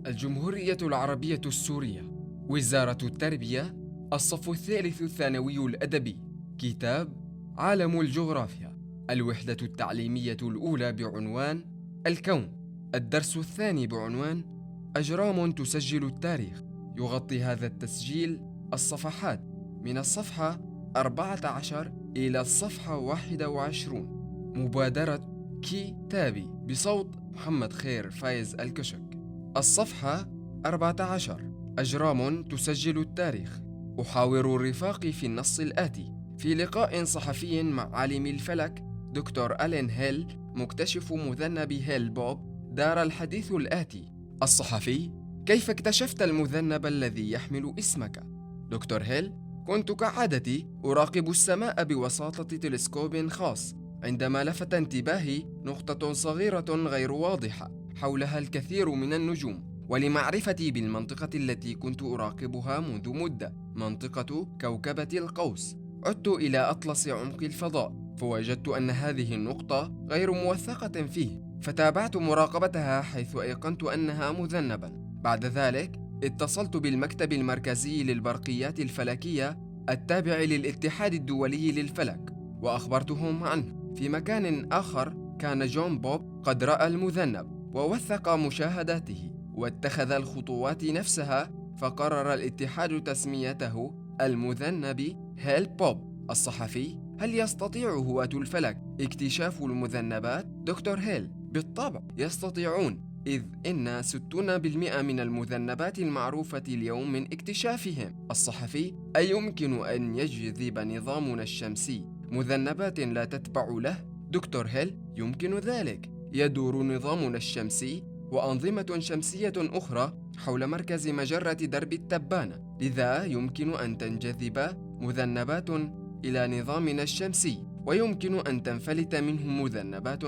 الجمهورية العربية السورية، وزارة التربية، الصف الثالث الثانوي الأدبي، كتاب عالم الجغرافيا، الوحدة التعليمية الأولى بعنوان الكون، الدرس الثاني بعنوان أجرام تسجل التاريخ. يغطي هذا التسجيل الصفحات من الصفحة 14 إلى الصفحة 21. مبادرة كتابي بصوت محمد خير فايز الكشك. الصفحة 14: أجرام تسجل التاريخ. أحاور رفاقي في النص الآتي. في لقاء صحفي مع عالم الفلك دكتور ألين هيل مكتشف مذنب هيل بوب دار الحديث الآتي: الصحفي: كيف اكتشفت المذنب الذي يحمل اسمك؟ دكتور هيل: كنت كعادتي أراقب السماء بوساطة تلسكوب خاص، عندما لفت انتباهي نقطة صغيرة غير واضحة حولها الكثير من النجوم. ولمعرفتي بالمنطقة التي كنت أراقبها منذ مدة، منطقة كوكبة القوس، عدت إلى أطلس عمق الفضاء، فوجدت أن هذه النقطة غير موثقة فيه، فتابعت مراقبتها حيث أيقنت أنها مذنبا. بعد ذلك اتصلت بالمكتب المركزي للبرقيات الفلكية التابع للاتحاد الدولي للفلك، وأخبرتهم عنه. في مكان آخر كان جون بوب قد رأى المذنب ووثق مشاهداته واتخذ الخطوات نفسها، فقرر الاتحاد تسميته المذنب هيل بوب. الصحفي: هل يستطيع هواة الفلك اكتشاف المذنبات؟ دكتور هيل: بالطبع يستطيعون، إذ إن 60% من المذنبات المعروفة اليوم من اكتشافهم. الصحفي: أيمكن أن يجذب نظامنا الشمسي مذنبات لا تتبع له؟ دكتور هيل: يمكن ذلك، يدور نظامنا الشمسي وأنظمة شمسية أخرى حول مركز مجرة درب التبانة، لذا يمكن أن تنجذب مذنبات إلى نظامنا الشمسي، ويمكن أن تنفلت منه مذنبات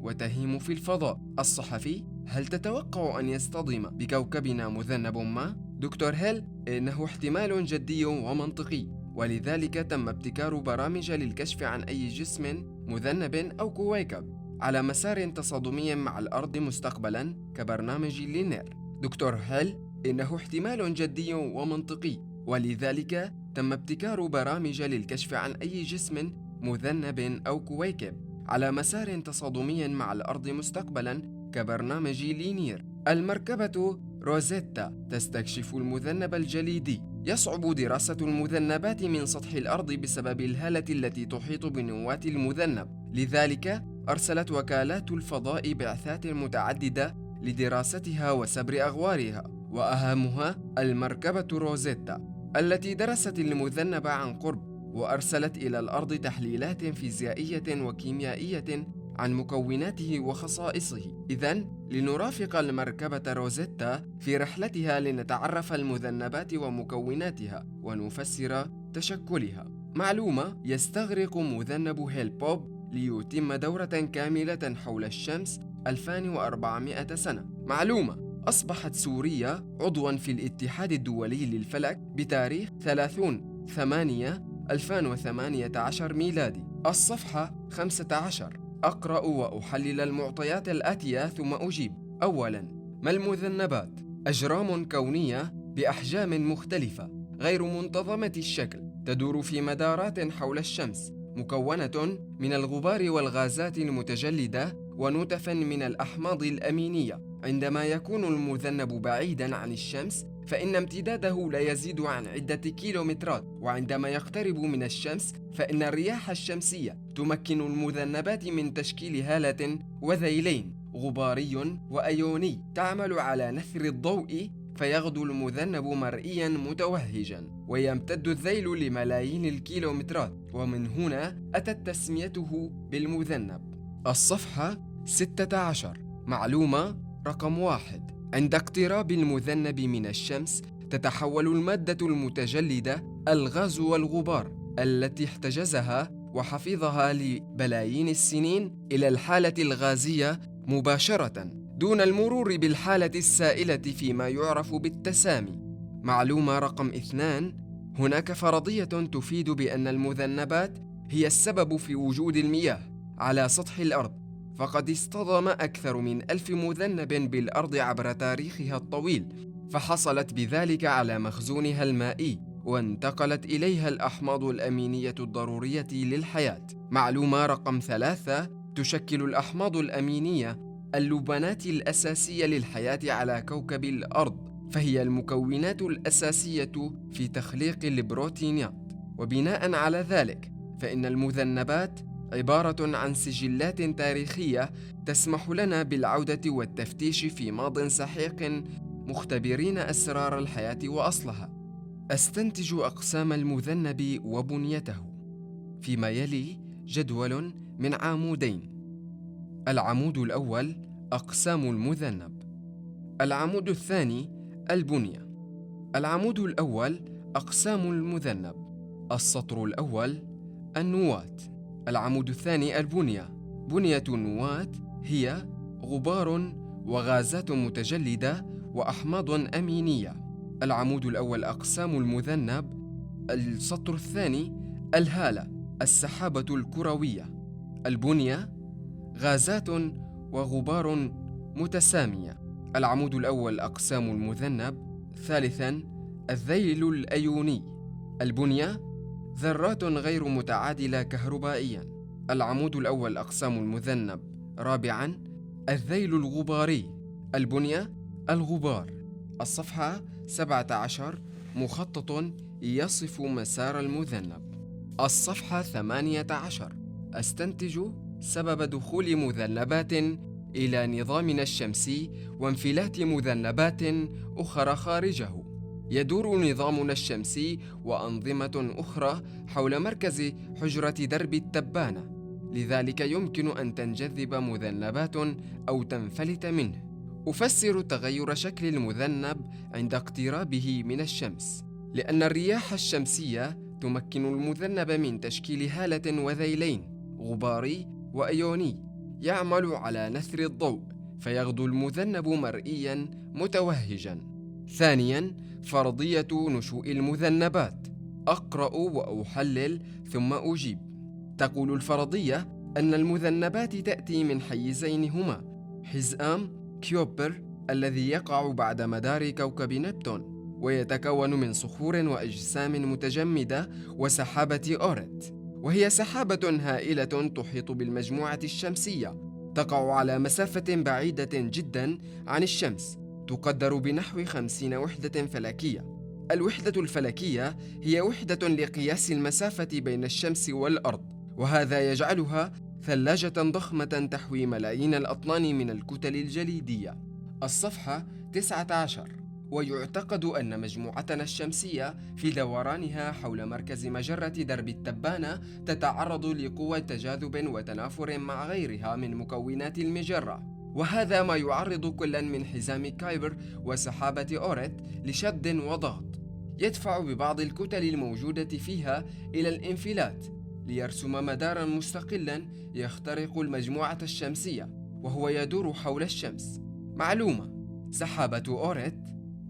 وتهيم في الفضاء. الصحفي: هل تتوقع أن يصطدم بكوكبنا مذنب ما؟ دكتور هيل: إنه احتمال جدي ومنطقي، ولذلك تم ابتكار برامج للكشف عن أي جسم مذنب أو كويكب على مسار تصادمي مع الأرض مستقبلاً كبرنامج لينير. دكتور هيل: إنه احتمال جدي ومنطقي، ولذلك تم ابتكار برامج للكشف عن أي جسم مذنب أو كويكب على مسار تصادمي مع الأرض مستقبلاً كبرنامج لينير. المركبة روزيتا تستكشف المذنب الجليدي. يصعب دراسة المذنبات من سطح الأرض بسبب الهالة التي تحيط بنواة المذنب، لذلك أرسلت وكالات الفضاء بعثات متعددة لدراستها وسبر أغوارها، وأهمها المركبة روزيتا التي درست المذنب عن قرب، وأرسلت إلى الأرض تحليلات فيزيائية وكيميائية عن مكوناته وخصائصه. إذن لنرافق المركبة روزيتا في رحلتها لنتعرف المذنبات ومكوناتها ونفسر تشكلها. معلومة: يستغرق مذنب هيل بوب ليتم دورة كاملة حول الشمس 2400 سنة. معلومة: أصبحت سوريا عضواً في الاتحاد الدولي للفلك بتاريخ 30/8/2018 ميلادي. الصفحة 15: أقرأ وأحلل المعطيات الآتية ثم أجيب. أولاً: ما المذنبات؟ أجرام كونية بأحجام مختلفة غير منتظمة الشكل تدور في مدارات حول الشمس، مكونة من الغبار والغازات المتجلدة ونتفاً من الأحماض الأمينية. عندما يكون المذنب بعيداً عن الشمس فإن امتداده لا يزيد عن عدة كيلومترات، وعندما يقترب من الشمس فإن الرياح الشمسية تمكن المذنبات من تشكيل هالة وذيلين غباري وأيوني تعمل على نثر الضوء، فيغدو المذنب مرئياً متوهجاً ويمتد الذيل لملايين الكيلومترات، ومن هنا أتت تسميته بالمذنب. الصفحة 16: معلومة رقم 1: عند اقتراب المذنب من الشمس تتحول المادة المتجلدة الغاز والغبار التي احتجزها وحفظها لبلايين السنين إلى الحالة الغازية مباشرة دون المرور بالحالة السائلة فيما يعرف بالتسامي. معلومة رقم 2: هناك فرضية تفيد بأن المذنبات هي السبب في وجود المياه على سطح الأرض، فقد اصطدم أكثر من 1000 مذنب بالأرض عبر تاريخها الطويل، فحصلت بذلك على مخزونها المائي، وانتقلت إليها الأحماض الأمينية الضرورية للحياة. معلومة رقم 3: تشكل الأحماض الأمينية اللبنات الأساسية للحياة على كوكب الأرض، فهي المكونات الأساسية في تخليق البروتينات. وبناء على ذلك، فإن المذنبات عبارة عن سجلات تاريخية تسمح لنا بالعودة والتفتيش في ماضٍ سحيق، مختبرين أسرار الحياة وأصلها. أستنتج أقسام المذنب وبنيته. فيما يلي جدول من عمودين. العمود الأول: أقسام المذنب. العمود الثاني: البنية. العمود الأول: أقسام المذنب. السطر الأول: النواة. العمود الثاني: البنية. بنية النواة هي غبار وغازات متجلدة وأحماض أمينية. العمود الأول: أقسام المذنب. السطر الثاني: الهالة، السحابة الكروية. البنية: غازات وغبار متسامية. العمود الأول: أقسام المذنب. ثالثاً: الذيل الأيوني. البنية: ذرات غير متعادلة كهربائياً. العمود الأول: أقسام المذنب. رابعاً: الذيل الغباري. البنية: الغبار. الصفحة 17: مخطط يصف مسار المذنب. الصفحة 18: أستنتج سبب دخول مذنبات إلى نظامنا الشمسي وانفلات مذنبات أخرى خارجه. يدور نظامنا الشمسي وأنظمة أخرى حول مركز حجرة درب التبانة، لذلك يمكن أن تنجذب مذنبات أو تنفلت منه. أفسر تغير شكل المذنب عند اقترابه من الشمس، لأن الرياح الشمسية تمكن المذنب من تشكيل هالة وذيلين، غباري وأيوني، يعمل على نثر الضوء، فيغدو المذنب مرئياً متوهجاً. ثانياً: فرضية نشوء المذنبات. أقرأ وأحلل ثم أجيب. تقول الفرضية أن المذنبات تأتي من حيزين هما حزام كيوبر الذي يقع بعد مدار كوكب نبتون، ويتكون من صخور وأجسام متجمدة وسحابة أوريت، وهي سحابة هائلة تحيط بالمجموعة الشمسية، تقع على مسافة بعيدة جدا عن الشمس، تقدر بنحو 50 وحدة فلكية. الوحدة الفلكية هي وحدة لقياس المسافة بين الشمس والأرض، وهذا يجعلها ثلاجة ضخمة تحوي ملايين الأطنان من الكتل الجليدية. الصفحة 19: ويعتقد أن مجموعتنا الشمسية في دورانها حول مركز مجرة درب التبانة تتعرض لقوى تجاذب وتنافر مع غيرها من مكونات المجرة، وهذا ما يعرض كل من حزام كايبر وسحابة أوريت لشد وضغط يدفع ببعض الكتل الموجودة فيها إلى الانفلات، ليرسم مداراً مستقلاً يخترق المجموعة الشمسية وهو يدور حول الشمس. معلومة: سحابة أوريت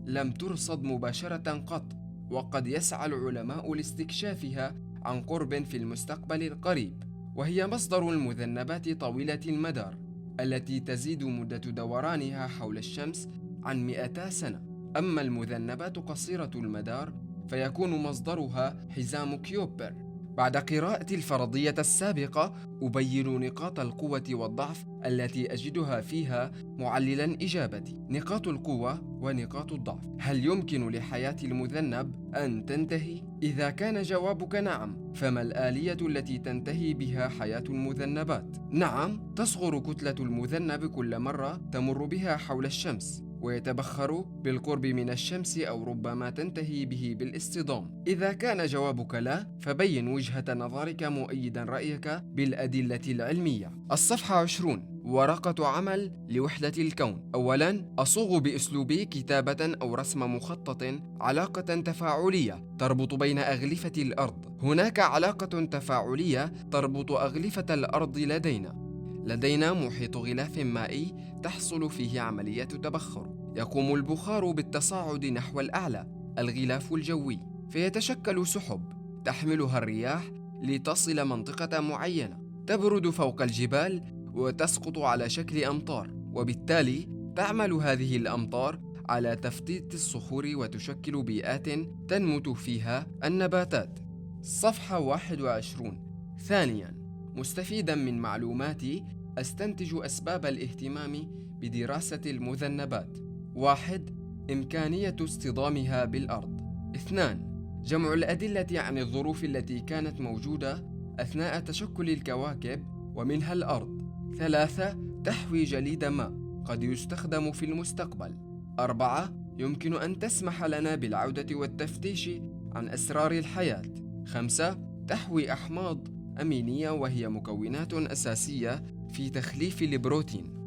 لم ترصد مباشرة قط، وقد يسعى العلماء لاستكشافها عن قرب في المستقبل القريب، وهي مصدر المذنبات طويلة المدار التي تزيد مدة دورانها حول الشمس عن 200 سنة. أما المذنبات قصيرة المدار فيكون مصدرها حزام كيوبر. بعد قراءة الفرضية السابقة أبين نقاط القوة والضعف التي أجدها فيها معللاً إجابتي. نقاط القوة ونقاط الضعف. هل يمكن لحياة المذنب أن تنتهي؟ إذا كان جوابك نعم، فما الآلية التي تنتهي بها حياة المذنبات؟ نعم، تصغر كتلة المذنب كل مرة تمر بها حول الشمس، ويتبخر بالقرب من الشمس أو ربما تنتهي به بالاصطدام. إذا كان جوابك لا، فبين وجهة نظرك مؤيدا رأيك بالأدلة العلمية. الصفحة 20: ورقة عمل لوحدة الكون. أولاً، أصوغ بأسلوبي كتابة أو رسم مخطط علاقة تفاعلية تربط بين أغلفة الأرض. هناك علاقة تفاعلية تربط أغلفة الأرض لدينا محيط غلاف مائي تحصل فيه عملية تبخر. يقوم البخار بالتصاعد نحو الأعلى، الغلاف الجوي، فيتشكل سحب تحملها الرياح لتصل منطقة معينة، تبرد فوق الجبال وتسقط على شكل أمطار، وبالتالي تعمل هذه الأمطار على تفتيت الصخور وتشكل بيئات تنمو فيها النباتات. صفحة 21. ثانياً، مستفيداً من معلوماتي أستنتج أسباب الاهتمام بدراسة المذنبات. 1. إمكانية اصطدامها بالأرض. 2. جمع الأدلة عن الظروف التي كانت موجودة أثناء تشكل الكواكب ومنها الأرض. 3. تحوي جليد ماء قد يستخدم في المستقبل. 4. يمكن أن تسمح لنا بالعودة والتفتيش عن أسرار الحياة. 5. تحوي أحماض أمينية وهي مكونات أساسية في تخليف البروتين.